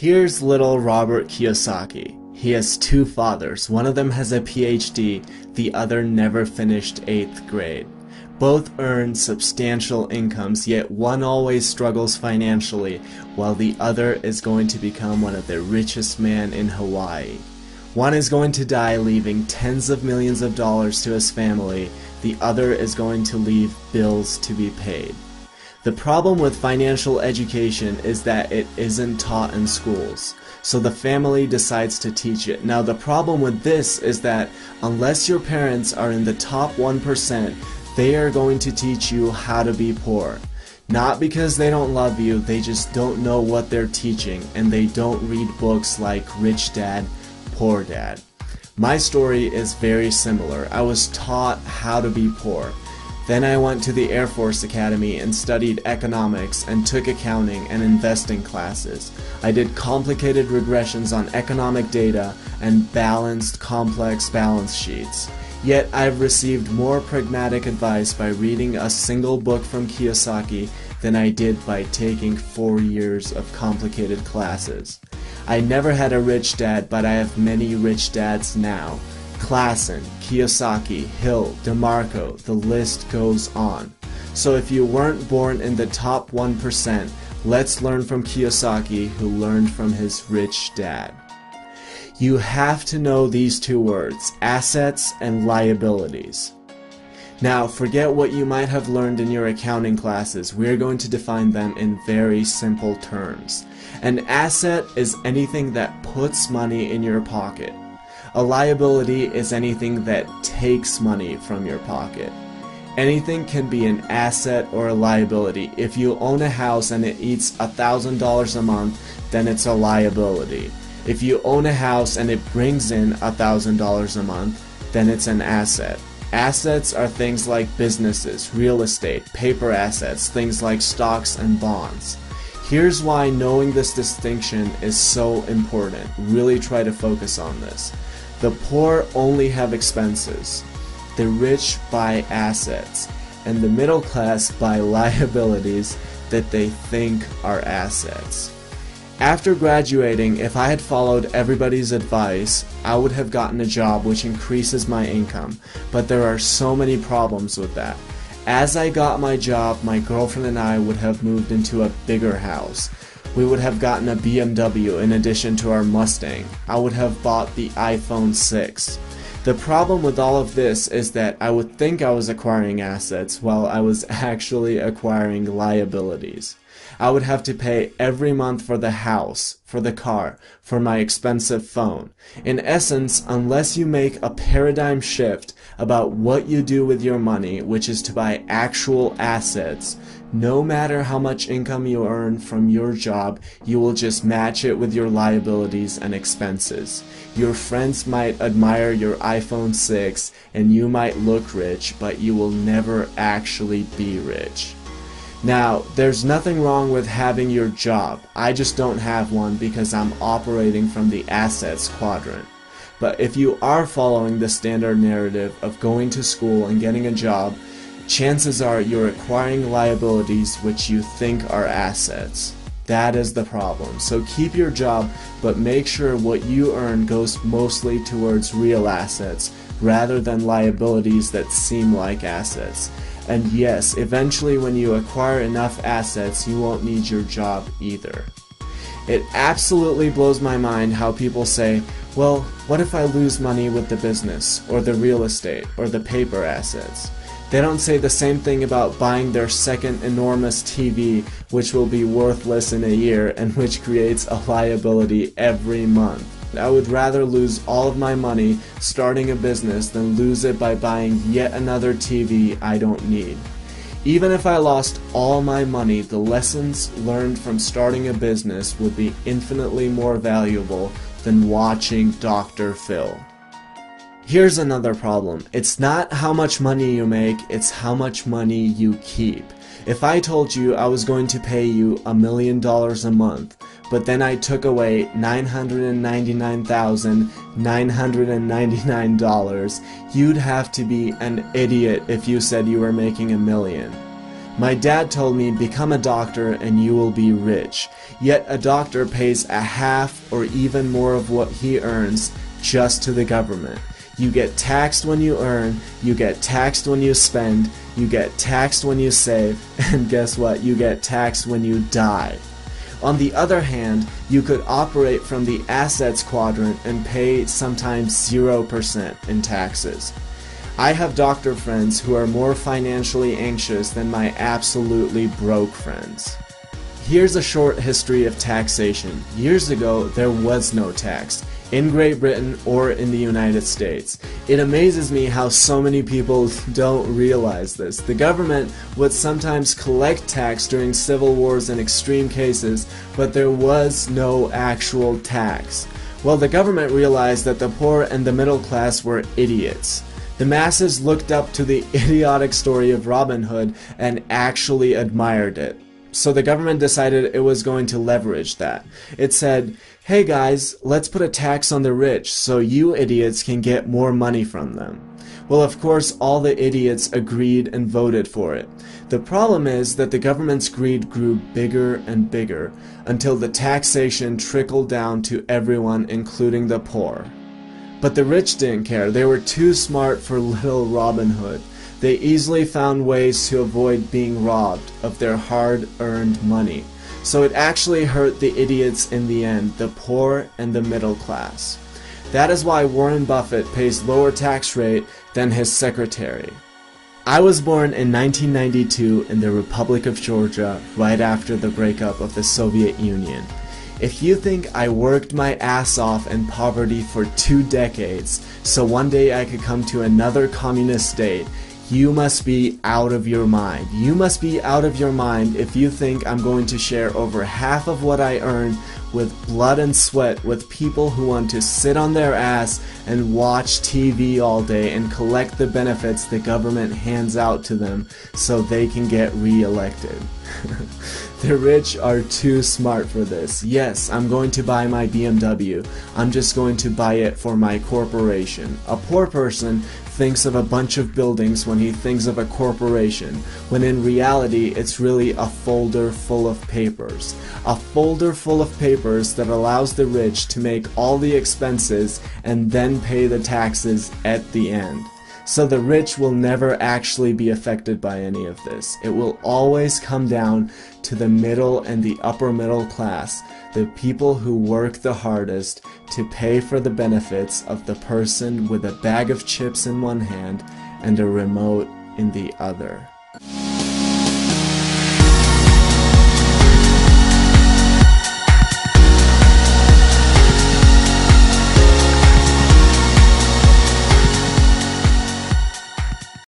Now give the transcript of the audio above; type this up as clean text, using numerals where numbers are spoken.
Here's little Robert Kiyosaki. He has two fathers. One of them has a PhD, the other never finished 8th grade. Both earn substantial incomes, yet one always struggles financially, while the other is going to become one of the richest men in Hawaii. One is going to die leaving tens of millions of dollars to his family. The other is going to leave bills to be paid. The problem with financial education is that it isn't taught in schools, so the family decides to teach it. Now the problem with this is that unless your parents are in the top 1%, they are going to teach you how to be poor. Not because they don't love you, they just don't know what they're teaching, and they don't read books like Rich Dad, Poor Dad. My story is very similar. I was taught how to be poor. Then I went to the Air Force Academy and studied economics and took accounting and investing classes. I did complicated regressions on economic data and balanced complex balance sheets. Yet I've received more pragmatic advice by reading a single book from Kiyosaki than I did by taking 4 years of complicated classes. I never had a rich dad, but I have many rich dads now. Klassen, Kiyosaki, Hill, DeMarco, the list goes on. So if you weren't born in the top 1%, let's learn from Kiyosaki, who learned from his rich dad. You have to know these two words, assets and liabilities. Now, forget what you might have learned in your accounting classes. We're going to define them in very simple terms. An asset is anything that puts money in your pocket. A liability is anything that takes money from your pocket. Anything can be an asset or a liability. If you own a house and it eats $1,000 a month, then it's a liability. If you own a house and it brings in $1,000 a month, then it's an asset. Assets are things like businesses, real estate, paper assets, things like stocks and bonds. Here's why knowing this distinction is so important. Really try to focus on this. The poor only have expenses. The rich buy assets. And the middle class buy liabilities that they think are assets. After graduating, if I had followed everybody's advice, I would have gotten a job which increases my income, but there are so many problems with that. As I got my job, my girlfriend and I would have moved into a bigger house. We would have gotten a BMW in addition to our Mustang. I would have bought the iPhone 6. The problem with all of this is that I would think I was acquiring assets while I was actually acquiring liabilities. I would have to pay every month for the house, for the car, for my expensive phone. In essence, unless you make a paradigm shift about what you do with your money, which is to buy actual assets, no matter how much income you earn from your job, you will just match it with your liabilities and expenses. Your friends might admire your iPhone 6 and you might look rich, but you will never actually be rich. Now, there's nothing wrong with having your job. I just don't have one because I'm operating from the assets quadrant. But if you are following the standard narrative of going to school and getting a job, chances are you're acquiring liabilities which you think are assets. That is the problem. So keep your job, but make sure what you earn goes mostly towards real assets rather than liabilities that seem like assets. And yes, eventually when you acquire enough assets, you won't need your job either. It absolutely blows my mind how people say, well, what if I lose money with the business, or the real estate, or the paper assets? They don't say the same thing about buying their second enormous TV, which will be worthless in a year and which creates a liability every month. I would rather lose all of my money starting a business than lose it by buying yet another TV I don't need. Even if I lost all my money, the lessons learned from starting a business would be infinitely more valuable than watching Dr. Phil. Here's another problem. It's not how much money you make, it's how much money you keep. If I told you I was going to pay you $1 million a month, but then I took away $999,999, you'd have to be an idiot if you said you were making $1 million. My dad told me, become a doctor and you will be rich. Yet a doctor pays a half or even more of what he earns just to the government. You get taxed when you earn, you get taxed when you spend, you get taxed when you save, and guess what? You get taxed when you die. On the other hand, you could operate from the assets quadrant and pay sometimes 0% in taxes. I have doctor friends who are more financially anxious than my absolutely broke friends. Here's a short history of taxation. Years ago, there was no tax, in Great Britain or in the United States. It amazes me how so many people don't realize this. The government would sometimes collect tax during civil wars and extreme cases, but there was no actual tax. Well, the government realized that the poor and the middle class were idiots. The masses looked up to the idiotic story of Robin Hood and actually admired it. So the government decided it was going to leverage that. It said, hey guys, let's put a tax on the rich so you idiots can get more money from them. Well, of course, all the idiots agreed and voted for it. The problem is that the government's greed grew bigger and bigger until the taxation trickled down to everyone, including the poor. But the rich didn't care. They were too smart for little Robin Hood. They easily found ways to avoid being robbed of their hard-earned money. So it actually hurt the idiots in the end, the poor and the middle class. That is why Warren Buffett pays lower tax rate than his secretary. I was born in 1992 in the Republic of Georgia, right after the breakup of the Soviet Union. If you think I worked my ass off in poverty for 2 decades, so one day I could come to another communist state, you must be out of your mind. You must be out of your mind if you think I'm going to share over half of what I earn with blood and sweat with people who want to sit on their ass and watch TV all day and collect the benefits the government hands out to them so they can get re-elected. The rich are too smart for this. Yes, I'm going to buy my BMW. I'm just going to buy it for my corporation. A poor person thinks of a bunch of buildings when he thinks of a corporation, when in reality it's really a folder full of papers. A folder full of papers that allows the rich to make all the expenses and then pay the taxes at the end. So the rich will never actually be affected by any of this. It will always come down to the middle and the upper middle class, the people who work the hardest to pay for the benefits of the person with a bag of chips in one hand and a remote in the other.